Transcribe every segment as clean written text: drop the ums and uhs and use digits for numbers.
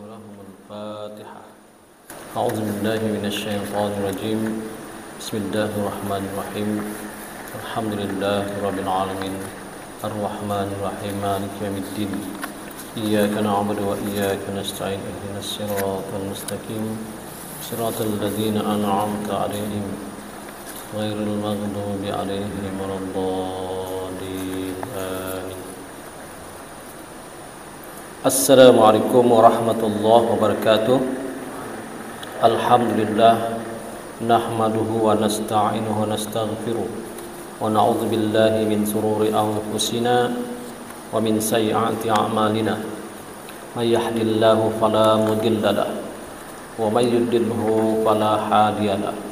لهم الفاتحة. أعوذ بالله من الشيطان الرجيم. بسم الله الرحمن الرحيم. الحمد لله رب العالمين الرحمن الرحيم مالك يوم الدين إياك نعبد وإياك نستعين اهدنا الصراط المستقيم صراط الذين أنعمت عليهم غير المغضوب عليهم ولا الضالين آمين. Assalamualaikum warahmatullahi wabarakatuh. Alhamdulillah nahmaduhu wa nasta'inuhu wa nastaghfiruh wa na'udzu billahi min sururi anfusina wa min sayyiati a'malina. May yahdihillahu fala mudilla lahu wa may yudlilhu fala hadiya lahu.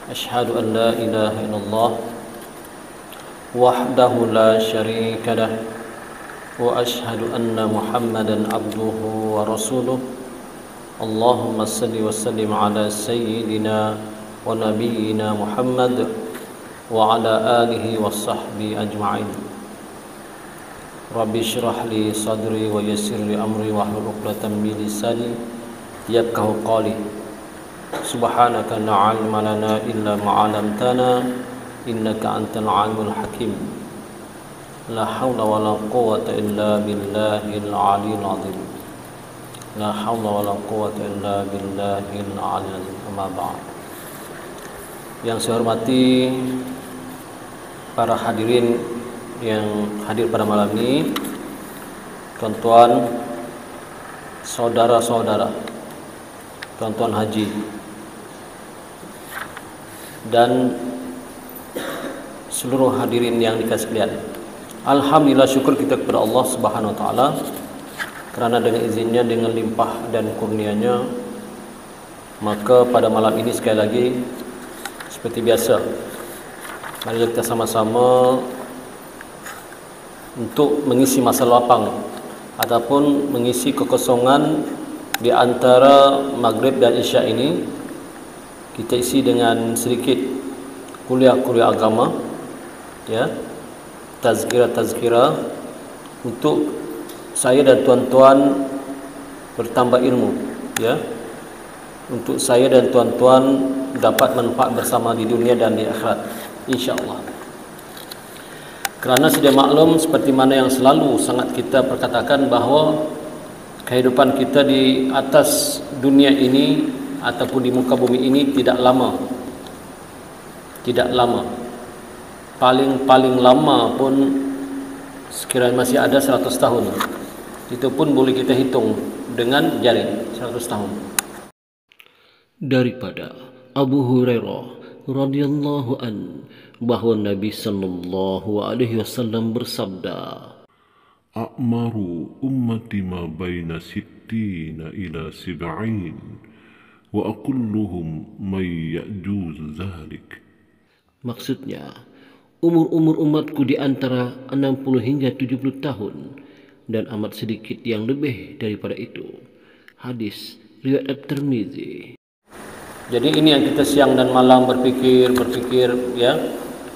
Asyhadu an la ilaha illallah wahdahu la syarika lahu wa asyhadu anna Muhammadan abduhu wa rasuluh. Allahumma salli wa sallim ala sayyidina wa nabiyyina Muhammad wa ala alihi wa sahbihi ajma'in. Rabbi shrah li sadri wa yassir li amri wa hlul 'uqdatam min lisani yafqahu qawli. Subhanaka la 'ilma lana illa ma 'allamtana innaka antal 'alimul hakim. La haula wala quwwata illa billahil 'aliyyil 'azim. La haula wala quwwata illa billahil 'aliyyil 'azim. Amma ba'd. Yang saya hormati para hadirin yang hadir pada malam ini, tuan-tuan, saudara-saudara, tuan-tuan haji, dan seluruh hadirin yang dikasihi sekalian. Alhamdulillah, syukur kita kepada Allah Subhanahu wa taala kerana dengan izinnya, dengan limpah dan kurnianya, maka pada malam ini sekali lagi seperti biasa, mari kita sama-sama untuk mengisi masa lapang ataupun mengisi kekosongan di antara maghrib dan isya ini. Kita isi dengan sedikit kuliah-kuliah agama, ya, tazkirah untuk saya dan tuan-tuan bertambah ilmu, ya, untuk saya dan tuan-tuan dapat manfaat bersama di dunia dan di akhirat, insya-Allah. Kerana sedia maklum, seperti mana yang selalu sangat kita perkatakan, bahawa kehidupan kita di atas dunia ini ataupun di muka bumi ini tidak lama. Tidak lama. Paling lama pun sekiranya masih ada 100 tahun. Itu pun boleh kita hitung dengan jari, 100 tahun. Daripada Abu Hurairah radhiyallahu an, bahwa Nabi sallallahu alaihi wasallam bersabda, A'maru ummati ma baina sittina ila sib'in wa akulluhum may ya'juz zalik. Maksudnya, umur umatku di antara 60 hingga 70 tahun dan amat sedikit yang lebih daripada itu. Hadis riwayat At-Tirmizi. Jadi ini yang kita siang dan malam berpikir, ya.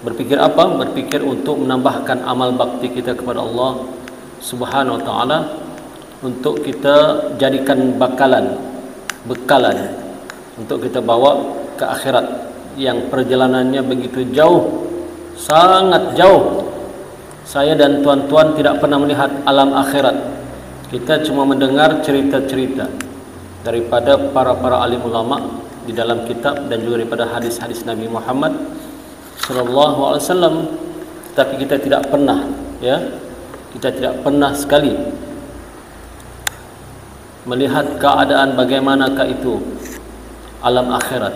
Berpikir apa? Berpikir untuk menambahkan amal bakti kita kepada Allah Subhanahu wa taala, untuk kita jadikan bekalan untuk kita bawa ke akhirat yang perjalanannya begitu jauh, sangat jauh. Saya dan tuan-tuan tidak pernah melihat alam akhirat. Kita cuma mendengar cerita-cerita daripada para alim ulama di dalam kitab dan juga daripada hadis-hadis Nabi Muhammad sallallahu alaihi wasallam, tapi kita tidak pernah, ya, kita tidak pernah sekali melihat keadaan bagaimanakah itu alam akhirat.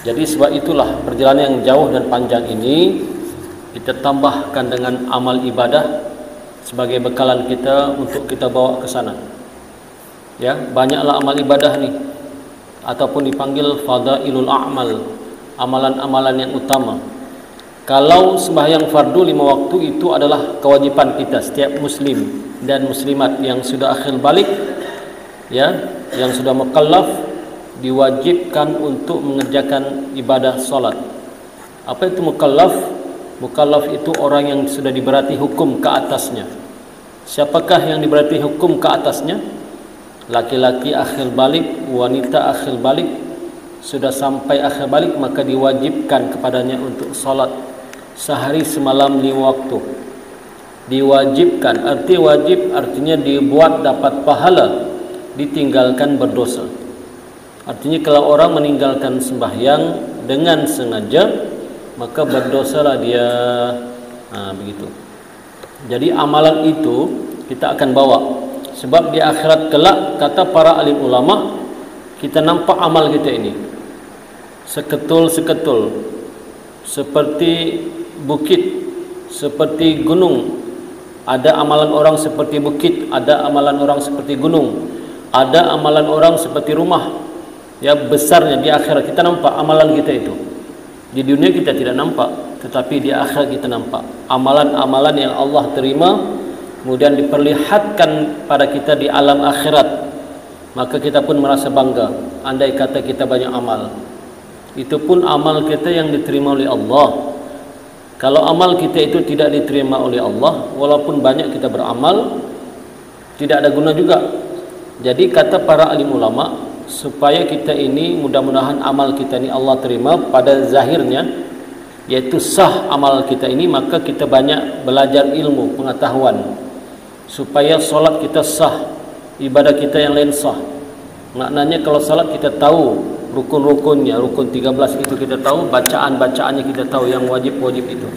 Jadi sebab itulah perjalanan yang jauh dan panjang ini kita tambahkan dengan amal ibadah sebagai bekalan kita untuk kita bawa ke sana. Ya, banyaklah amal ibadah ni, ataupun dipanggil fadailul a'mal, amalan-amalan yang utama. Kalau sembahyang fardu 5 waktu itu adalah kewajipan kita, setiap muslim dan muslimat yang sudah akhir balik, ya, yang sudah mukallaf, diwajibkan untuk mengerjakan ibadah solat. Apa itu mukallaf? Mukallaf itu orang yang sudah diberati hukum ke atasnya. Siapakah yang diberati hukum ke atasnya? laki-laki akhir balik, wanita akhir balik, sudah sampai akhir balik maka diwajibkan kepadanya untuk salat sehari semalam 5 waktu. Diwajibkan, arti wajib artinya dibuat dapat pahala, ditinggalkan berdosa. Artinya kalau orang meninggalkan sembahyang dengan sengaja maka berdosalah dia. Begitu. Jadi amalan itu kita akan bawa, sebab di akhirat kelak kata para alim ulama kita nampak amal kita ini seketul-seketul, seperti bukit, seperti gunung. Ada amalan orang seperti bukit, ada amalan orang seperti gunung, ada amalan orang seperti rumah. Ya, besarnya di akhirat kita nampak amalan kita itu. Di dunia kita tidak nampak, tetapi di akhirat kita nampak amalan-amalan yang Allah terima, kemudian diperlihatkan pada kita di alam akhirat. Maka kita pun merasa bangga andai kata kita banyak amal. Itu pun amal kita yang diterima oleh Allah. Kalau amal kita itu tidak diterima oleh Allah, walaupun banyak kita beramal, tidak ada guna juga. Jadi kata para alim ulama, supaya kita ini mudah-mudahan amal kita ini Allah terima pada zahirnya, yaitu sah amal kita ini, maka kita banyak belajar ilmu, pengetahuan, supaya solat kita sah, ibadah kita yang lain sah. Maknanya kalau salat kita tahu rukun-rukunnya, rukun 13 itu kita tahu, bacaan-bacaannya kita tahu, yang wajib-wajib itu,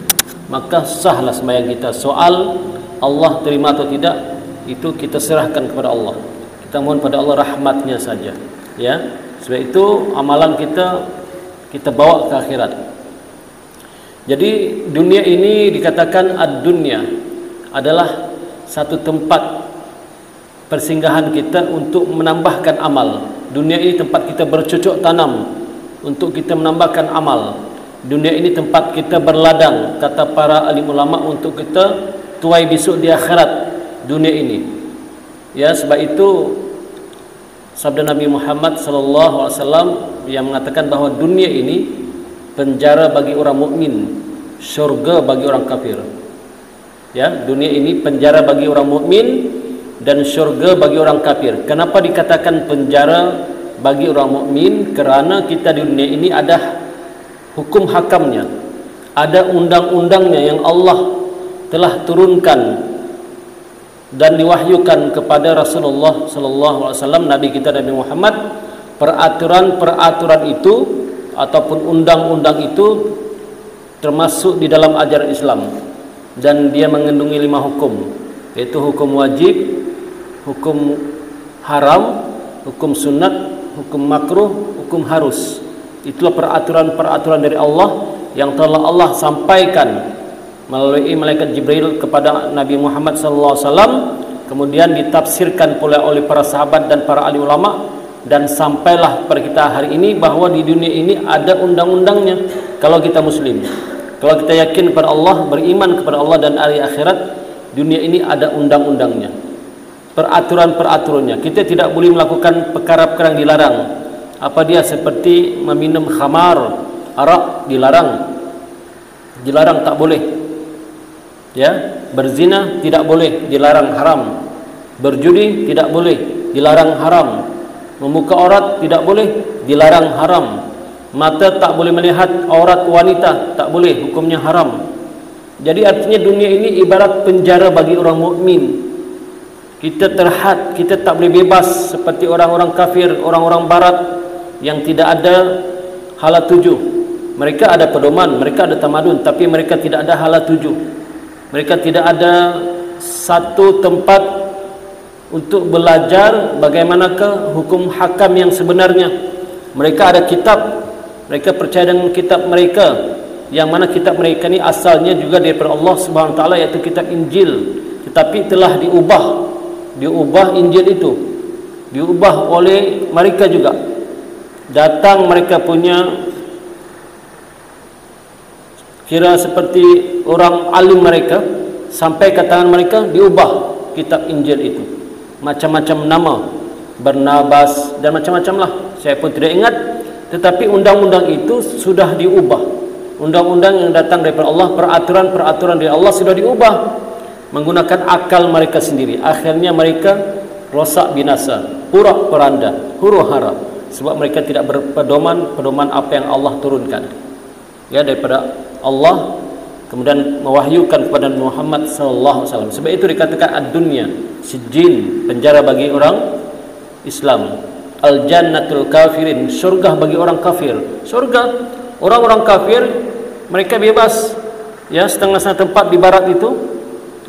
maka sahlah sembahyang kita. Soal Allah terima atau tidak, itu kita serahkan kepada Allah. Kita mohon pada Allah rahmatnya saja. Ya, sebab itu amalan kita bawa ke akhirat. Jadi dunia ini dikatakan ad-dunya adalah satu tempat persinggahan kita untuk menambahkan amal. Dunia ini tempat kita bercocok tanam untuk kita menambahkan amal. Dunia ini tempat kita berladang, kata para alim ulama, untuk kita tuai besok di akhirat dunia ini. Ya, sebab itu sabda Nabi Muhammad sallallahu alaihi wasallam yang mengatakan bahawa dunia ini penjara bagi orang mukmin, syurga bagi orang kafir. Ya, dunia ini penjara bagi orang mukmin dan syurga bagi orang kafir. Kenapa dikatakan penjara bagi orang mukmin? Kerana kita di dunia ini ada hukum hakamnya, ada undang-undangnya yang Allah telah turunkan dan diwahyukan kepada Rasulullah sallallahu alaihi wasallam, Nabi kita Nabi Muhammad. Peraturan-peraturan itu ataupun undang-undang itu termasuk di dalam ajaran Islam, dan dia mengandungi 5 hukum, yaitu hukum wajib, hukum haram, hukum sunat, hukum makruh, hukum harus. Itulah peraturan-peraturan dari Allah yang telah Allah sampaikan melalui malaikat Jibril kepada Nabi Muhammad SAW, kemudian ditafsirkan pula oleh para sahabat dan para ahli ulama, dan sampailah pada kita hari ini bahawa di dunia ini ada undang-undangnya. Kalau kita muslim, kalau kita yakin kepada Allah, beriman kepada Allah dan hari akhirat, dunia ini ada undang-undangnya, peraturan-peraturannya. Kita tidak boleh melakukan perkara-perkara yang dilarang. Apa dia? Seperti meminum khamar, arak, dilarang, tak boleh. Ya, berzina tidak boleh, dilarang, haram. Berjudi tidak boleh, dilarang, haram. Membuka aurat tidak boleh, dilarang, haram. Mata tak boleh melihat aurat wanita, tak boleh, hukumnya haram. Jadi artinya dunia ini ibarat penjara bagi orang mukmin. Kita terhad, kita tak boleh bebas seperti orang-orang kafir, orang-orang barat yang tidak ada hala tuju. Mereka ada pedoman, mereka ada tamadun, tapi mereka tidak ada hala tuju. Mereka tidak ada satu tempat untuk belajar bagaimanakah hukum hakam yang sebenarnya. Mereka ada kitab, mereka percaya dengan kitab mereka, yang mana kitab mereka ini asalnya juga daripada Allah Subhanahu wa taala, yaitu kitab Injil, tetapi telah diubah Injil itu, diubah oleh mereka juga. Datang mereka punya kira seperti orang alim mereka, sampai ke tangan mereka, diubah kitab Injil itu, macam-macam nama, Barnabas dan macam-macam lah, saya pun tidak ingat. Tetapi undang-undang itu sudah diubah. Undang-undang yang datang daripada Allah, peraturan-peraturan dari Allah sudah diubah menggunakan akal mereka sendiri. Akhirnya mereka rosak binasa, porak-poranda, huru-hara, sebab mereka tidak berpedoman apa yang Allah turunkan ya daripada Allah, kemudian mewahyukan kepada Muhammad sallallahu alaihi wasallam. Sebab itu dikatakan ad-dunya sijjin, penjara bagi orang Islam. Al-jannatul kafirin, syurga bagi orang kafir. Syurga orang-orang kafir, mereka bebas ya, setengah-setengah tempat di barat itu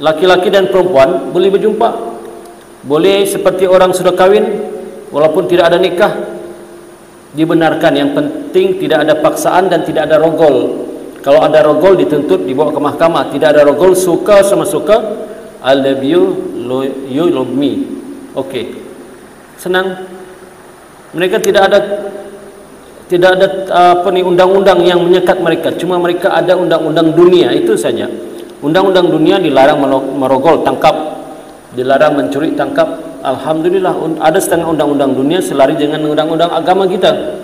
laki-laki dan perempuan boleh berjumpa, boleh seperti orang sudah kahwin walaupun tidak ada nikah, dibenarkan. Yang penting tidak ada paksaan dan tidak ada rogol. Kalau ada rogol dituntut, dibawa ke mahkamah. Tidak ada rogol, suka sama suka. I love you, you love me. Okey, senang. Mereka tidak ada undang-undang yang menyekat mereka. Cuma mereka ada undang-undang dunia, itu saja. Undang-undang dunia dilarang merogol, tangkap, dilarang mencuri, tangkap. Alhamdulillah ada setengah undang-undang dunia selari dengan undang-undang agama kita.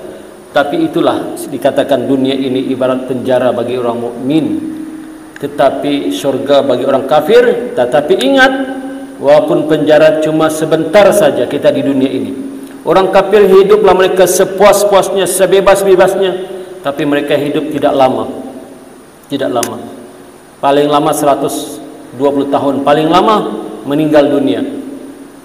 Tapi itulah dikatakan dunia ini ibarat penjara bagi orang mukmin, tetapi syurga bagi orang kafir. Tetapi ingat, walaupun penjara cuma sebentar saja kita di dunia ini. Orang kafir hiduplah mereka sepuas-puasnya, sebebas-bebasnya, tapi mereka hidup tidak lama. Tidak lama. Paling lama 120 tahun, paling lama meninggal dunia.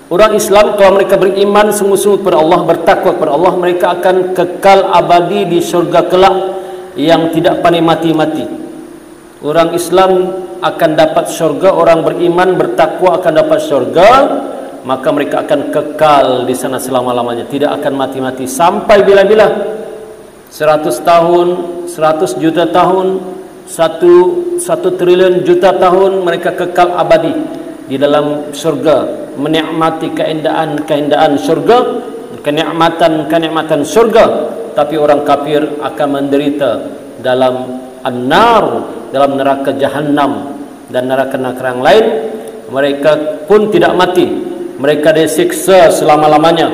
Orang Islam kalau mereka beriman sungguh-sungguh kepada Allah, bertakwa kepada Allah, mereka akan kekal abadi di syurga kelak yang tidak pandai mati-mati. Orang Islam akan dapat syurga, orang beriman bertakwa akan dapat syurga, maka mereka akan kekal di sana selama-lamanya, tidak akan mati-mati sampai bila-bila. 100 tahun, 100 juta tahun, 1 triliun juta tahun, mereka kekal abadi di dalam syurga, menikmati keindahan syurga, kenikmatan syurga. Tapi orang kafir akan menderita dalam an-nar, dalam neraka jahanam dan neraka-neraka yang lain. Mereka pun tidak mati, mereka disiksa selama-lamanya,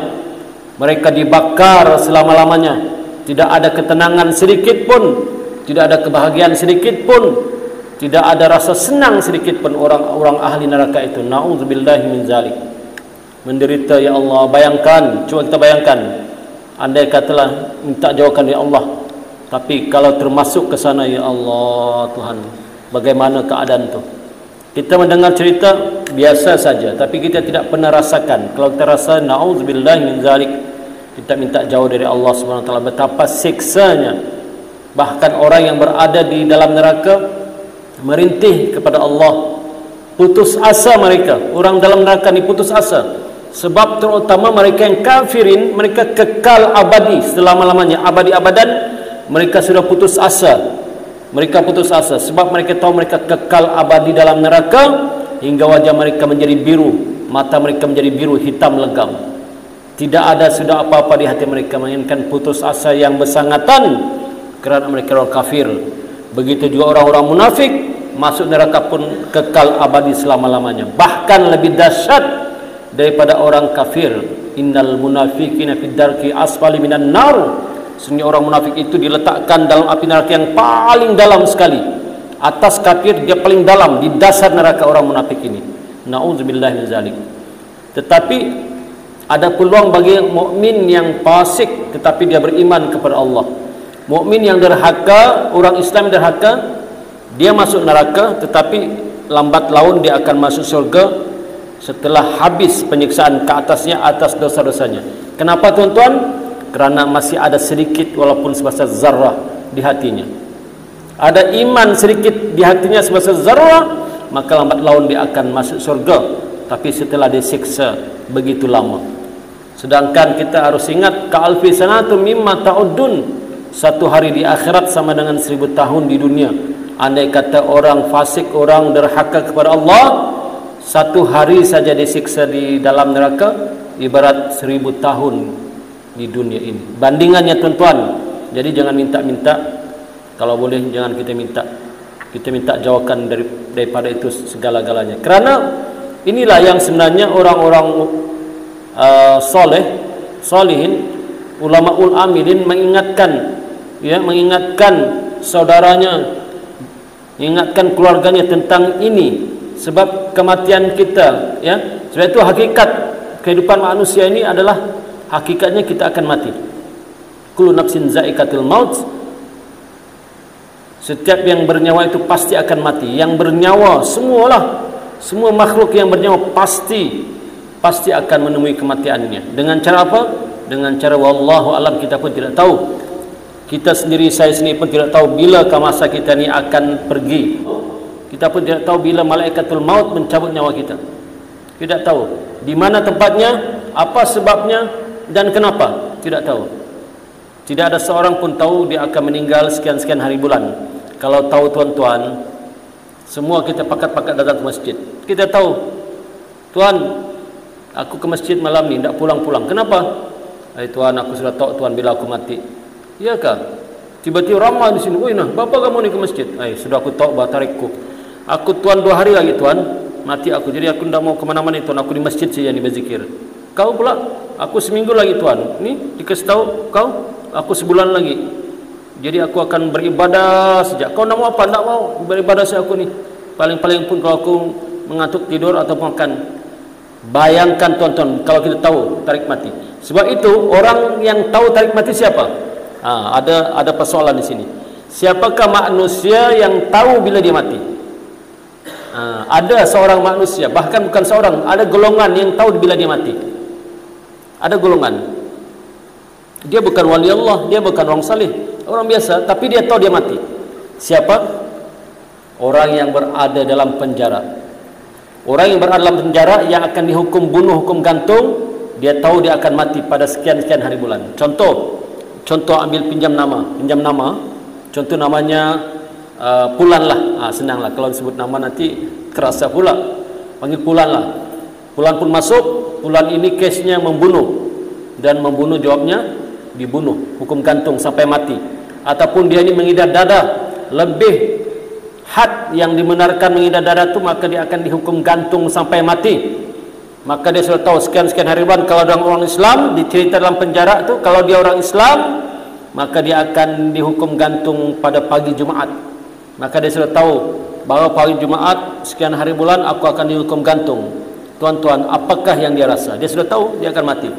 mereka dibakar selama-lamanya. Tidak ada ketenangan sedikit pun, tidak ada kebahagiaan sedikit pun, tidak ada rasa senang sedikit pun orang-orang ahli neraka itu. Na'udzubillahi min zalik. Menderita ya Allah. Bayangkan, coba kita bayangkan, andai katalah minta jauhkan ya Allah, tapi kalau termasuk ke sana ya Allah Tuhan, bagaimana keadaan tu? Kita mendengar cerita biasa saja, tapi kita tidak pernah rasakan. Kalau kita rasa, na'udzubillahi min zalik, kita minta jauh dari Allah Subhanahu wa taala. Betapa siksanya. Bahkan orang yang berada di dalam neraka merintih kepada Allah, putus asa mereka. Orang dalam neraka ni putus asa, sebab terutama mereka yang kafirin, mereka kekal abadi selama-lamanya, abadi abadan. Mereka sudah putus asa. Mereka putus asa sebab mereka tahu mereka kekal abadi dalam neraka hingga wajah mereka menjadi biru, mata mereka menjadi biru hitam legam. Tidak ada sudah apa-apa di hati mereka, melainkan putus asa yang bersangatan kerana mereka orang kafir. Begitu juga orang-orang munafik, masuk neraka pun kekal abadi selama-lamanya. Bahkan lebih dahsyat daripada orang kafir. Innal munafiqina fid darki asfali minan nar. Sesungguhnya orang munafik itu diletakkan dalam api neraka yang paling dalam sekali. Atas kafir dia paling dalam, di dasar neraka orang munafik ini. Na'udzubillahi min zalik. Tetapi ada peluang bagi mukmin yang fasik tetapi dia beriman kepada Allah. Mukmin yang derhaka, orang Islam yang derhaka, dia masuk neraka tetapi lambat laun dia akan masuk surga setelah habis penyiksaan ke atasnya atas dosa-dosanya. Kenapa tuan-tuan? Kerana masih ada sedikit walaupun sebesar zarrah di hatinya. Ada iman sedikit di hatinya sebesar zarrah, maka lambat laun dia akan masuk surga. Tapi setelah disiksa begitu lama. Sedangkan kita harus ingat, ka'alfi sanatum mimma ta'uddun. Satu hari di akhirat sama dengan 1000 tahun di dunia. Andai kata orang fasik, orang derhaka kepada Allah, satu hari saja disiksa di dalam neraka ibarat 1000 tahun di dunia ini. Bandingannya tuan-tuan. Jadi jangan minta-minta, kalau boleh jangan kita minta. Kita minta jauhkan daripada itu segala-galanya. Kerana inilah yang sebenarnya orang-orang solehin, ulama-ul amilin mengingatkan, ya, mengingatkan saudaranya, mengingatkan keluarganya tentang ini. Sebab kematian kita, ya, sebab itu hakikat kehidupan manusia ini adalah hakikatnya kita akan mati. Kullu nafsin za'iqatul maut. Setiap yang bernyawa itu pasti akan mati. Yang bernyawa semua makhluk yang bernyawa pasti akan menemui kematiannya. Dengan cara apa? Dengan cara wallahu alam, kita pun tidak tahu. Kita sendiri, saya sendiri pun tidak tahu bila masa kita ni akan pergi. Kita pun tidak tahu bila malaikatul maut mencabut nyawa kita. Tidak tahu di mana tempatnya, apa sebabnya dan kenapa, tidak tahu. Tidak ada seorang pun tahu dia akan meninggal sekian-sekian hari bulan. Kalau tahu tuan-tuan, semua kita pakat-pakat datang ke masjid. Kita tahu, tuan, aku ke masjid malam ni, tak pulang-pulang. Kenapa? Tuan, aku sudah tahu tuan bila aku mati. Iyakah? Tiba-tiba ramai di sini. Woi, nah, bapa kamu ni ke masjid? Sudah aku tahu, batarikku. Aku tuan 2 hari lagi tuan, mati aku. Jadi aku tidak mau ke mana-mana tuan. Aku di masjid saja ni berzikir. Kau pula, aku seminggu lagi tuan. Ni dikasih tahu kau, aku sebulan lagi. Jadi aku akan beribadah sejak. Kau nak mau apa? Tak mau beribadah sejak aku ni. Paling-paling pun kalau aku mengantuk tidur atau makan. Bayangkan tuan-tuan kalau kita tahu tarik mati. Sebab itu orang yang tahu tarik mati siapa? Ada persoalan di sini. Siapakah manusia yang tahu bila dia mati? Ada seorang manusia, bahkan bukan seorang, ada golongan yang tahu bila dia mati. Ada golongan. Dia bukan wali Allah, dia bukan orang saleh, orang biasa, tapi dia tahu dia mati. Siapa? Orang yang berada dalam penjara. Orang yang berada dalam penjara yang akan dihukum bunuh, hukum gantung, dia tahu dia akan mati pada sekian-sekian hari bulan. Contoh ambil pinjam nama. Contoh namanya Pulan lah. Senang lah kalau disebut nama nanti kerasa pula. Panggil Pulan lah. Pulan pun masuk. Pulan ini kesnya membunuh, dan membunuh jawabnya dibunuh, hukum gantung sampai mati. Ataupun dia ini mengidap dada, lebih had yang dibenarkan mengidap dada itu, maka dia akan dihukum gantung sampai mati. Maka dia sudah tahu sekian-sekian hari bulan. Kalau orang Islam dicerita dalam penjara itu, kalau dia orang Islam maka dia akan dihukum gantung pada pagi Jumaat. Maka dia sudah tahu bahawa pagi Jumaat sekian hari bulan aku akan dihukum gantung. Tuan-tuan, apakah yang dia rasa? Dia sudah tahu dia akan mati.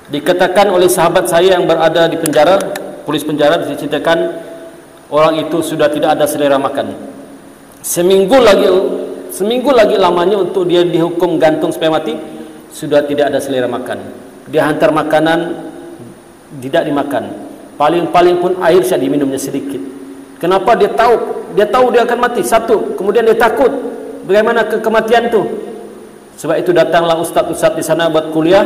Dikatakan oleh sahabat saya yang berada di penjara, polis penjara, diceritakan orang itu sudah tidak ada selera makan. Seminggu lagi lamanya untuk dia dihukum gantung sampai mati, sudah tidak ada selera makan. Dia hantar makanan, tidak dimakan. Paling-paling pun air saja diminumnya sedikit. Kenapa? Dia tahu dia akan mati. Satu, kemudian dia takut bagaimana kematian itu. Sebab itu datanglah ustaz-ustaz di sana buat kuliah.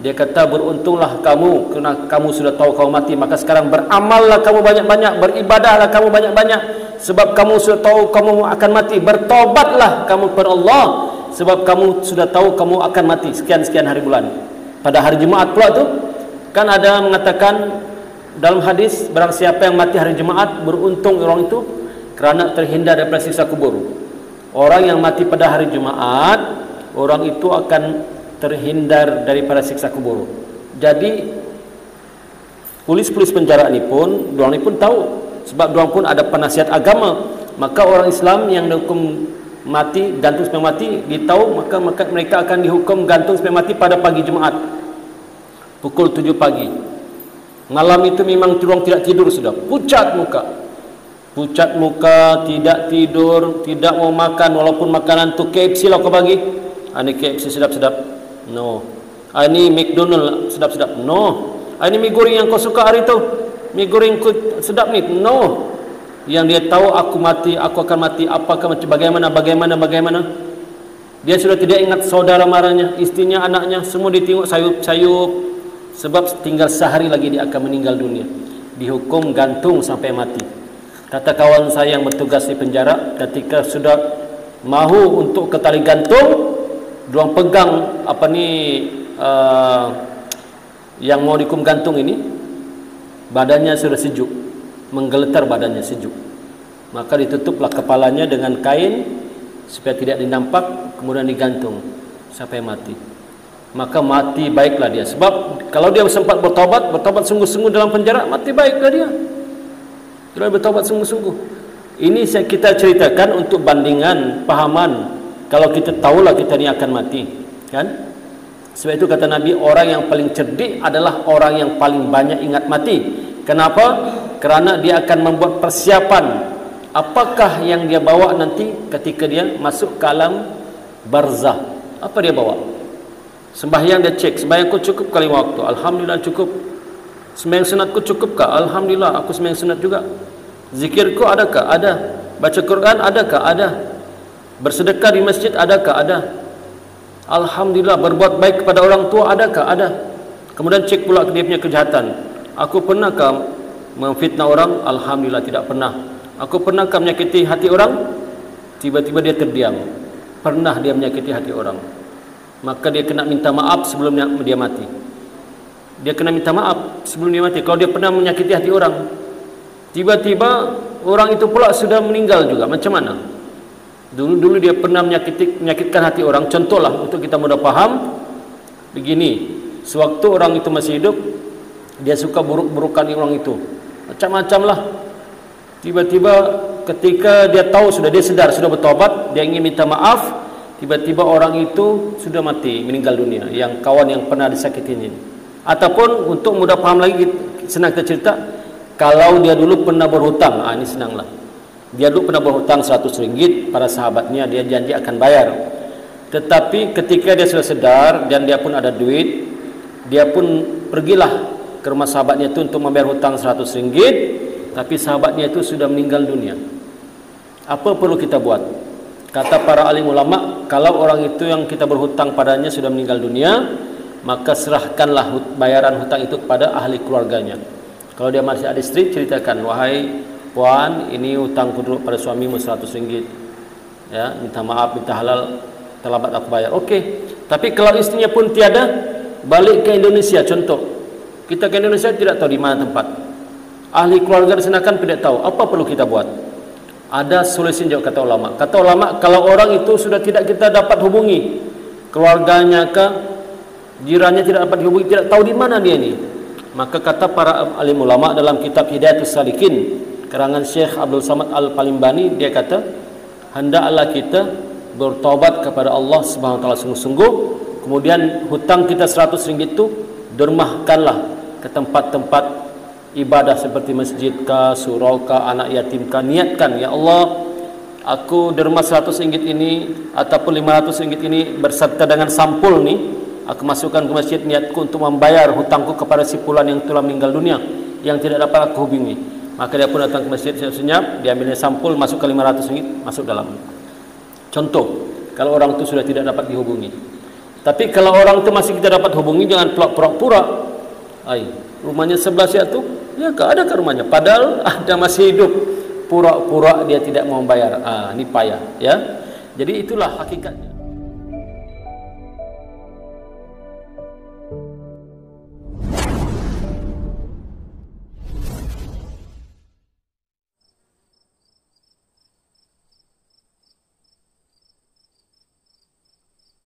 Dia kata, beruntunglah kamu kerana kamu sudah tahu kamu mati, maka sekarang beramallah kamu banyak-banyak, beribadahlah kamu banyak-banyak, sebab kamu sudah tahu kamu akan mati. Bertobatlah kamu kepada Allah, sebab kamu sudah tahu kamu akan mati sekian-sekian hari bulan. Pada hari Jumaat pula tu kan ada mengatakan dalam hadis, barang siapa yang mati hari Jumaat, beruntung orang itu kerana terhindar daripada siksa kubur. Orang yang mati pada hari Jumaat, orang itu akan terhindar daripada siksa kubur. Jadi polis-polis penjara ini pun, diorang ni pun tahu, sebab diorang pun ada penasihat agama. Maka orang Islam yang dihukum mati, gantung sampai mati, dia tahu, maka mereka akan dihukum gantung sampai mati pada pagi Jumaat pukul 7 pagi. Malam itu memang diorang tidak tidur, sudah pucat muka, tidak tidur, tidak mau makan, walaupun makanan tu KFC lah kau bagi. Ini KFC sedap-sedap, no. Ini McDonald sedap-sedap, no. Ini mie goreng yang kau suka hari tu, mie goreng sedap ni, no. Yang dia tahu aku mati, aku akan mati, apakah macam bagaimana. Dia sudah tidak ingat saudara maranya, istrinya, anaknya, semua ditengok sayup-sayup. Sebab tinggal sehari lagi dia akan meninggal dunia, dihukum gantung sampai mati. Kata kawan saya yang bertugas di penjara, ketika sudah mahu untuk ke tali gantung, diorang pegang yang mau dihukum gantung ini, badannya sudah sejuk, menggeletar badannya sejuk. Maka ditutuplah kepalanya dengan kain supaya tidak dinampak, kemudian digantung sampai mati. Maka mati baiklah dia. Sebab kalau dia sempat bertobat sungguh-sungguh dalam penjara, mati baiklah dia. Dia bertobat sungguh-sungguh. Ini kita ceritakan untuk bandingan, pahaman. Kalau kita tahulah kita ni akan mati, kan? Sebab itu kata Nabi, orang yang paling cerdik adalah orang yang paling banyak ingat mati. Kenapa? Kerana dia akan membuat persiapan apakah yang dia bawa nanti ketika dia masuk ke alam barzah. Apa dia bawa? Sembahyang dia cek, sembahyangku cukup kali waktu, alhamdulillah cukup. Sembahyang sunatku cukupkah? Alhamdulillah aku sembahyang sunat juga. Zikirku adakah? Ada. Baca Quran adakah? Ada. Bersedekah di masjid adakah? Ada. Alhamdulillah. Berbuat baik kepada orang tua adakah? Ada. Kemudian cek pula dia punya kejahatan. Aku pernahkah memfitnah orang? Alhamdulillah tidak pernah. Aku pernahkah menyakiti hati orang? Tiba-tiba dia terdiam. Pernah dia menyakiti hati orang. Maka dia kena minta maaf sebelum dia mati. Dia kena minta maaf sebelum dia mati. Kalau dia pernah menyakiti hati orang, tiba-tiba orang itu pula sudah meninggal juga, macam mana? Dulu dia pernah menyakitkan hati orang. Contohlah untuk kita mudah faham, begini, sewaktu orang itu masih hidup, dia suka buruk-burukan orang itu, macam-macam lah. Tiba-tiba ketika dia tahu, dia sedar, sudah bertobat, dia ingin minta maaf, tiba-tiba orang itu sudah mati, meninggal dunia, yang kawan yang pernah disakiti ini. Ataupun untuk mudah paham lagi, senang kita cerita, kalau dia dulu pernah berhutang, ini senanglah. Dia dulu pernah berhutang 100 ringgit pada sahabatnya, dia janji akan bayar. Tetapi ketika dia sudah sedar dan dia pun ada duit, dia pun pergilah ke rumah sahabatnya itu untuk membayar hutang 100 ringgit, tapi sahabatnya itu sudah meninggal dunia. Apa perlu kita buat? Kata para alim ulama, kalau orang itu yang kita berhutang padanya sudah meninggal dunia, maka serahkanlah bayaran hutang itu kepada ahli keluarganya. Kalau dia masih ada istri, ceritakan, wahai puan, ini hutangku dulu pada suamimu 100 ringgit, ya, minta maaf, minta halal, terlambat aku bayar. Okey. Tapi kalau istrinya pun tiada, balik ke Indonesia. Contoh, kita ke Indonesia tidak tahu di mana tempat, ahli keluarga di sana kan tidak tahu. Apa perlu kita buat? Ada solusi jawab kata ulama. Kata ulama, kalau orang itu sudah tidak kita dapat hubungi, keluarganya ke jirannya tidak dapat dihubungi, tidak tahu di mana dia ini, maka kata para alim ulama dalam kitab Hidayatus Salikin karangan Syekh Abdul Samad Al-Palimbani, dia kata hendaklah kita bertaubat kepada Allah Subhanahu wa taala sungguh-sungguh, kemudian hutang kita 100 ringgit itu dermahkanlah ke tempat-tempat ibadah seperti masjid ka, surau ka, anak yatim ka. Niatkan, ya Allah, aku derma 100 ringgit ini ataupun 500 ringgit ini berserta dengan sampul nih, aku masukkan ke masjid, niatku untuk membayar hutangku kepada si fulan yang telah meninggal dunia, yang tidak dapat aku hubungi. Maka dia pun datang ke masjid senyap, dia ambil sampul, masuk ke 500 ringgit, masuk dalam. Contoh, kalau orang itu sudah tidak dapat dihubungi. Tapi kalau orang itu masih kita dapat hubungi, jangan pura-pura. Rumahnya sebelah situ, ya ada ke rumahnya, padahal ada masih hidup, pura-pura dia tidak mau bayar. Ini payah, ya. Jadi itulah hakikatnya.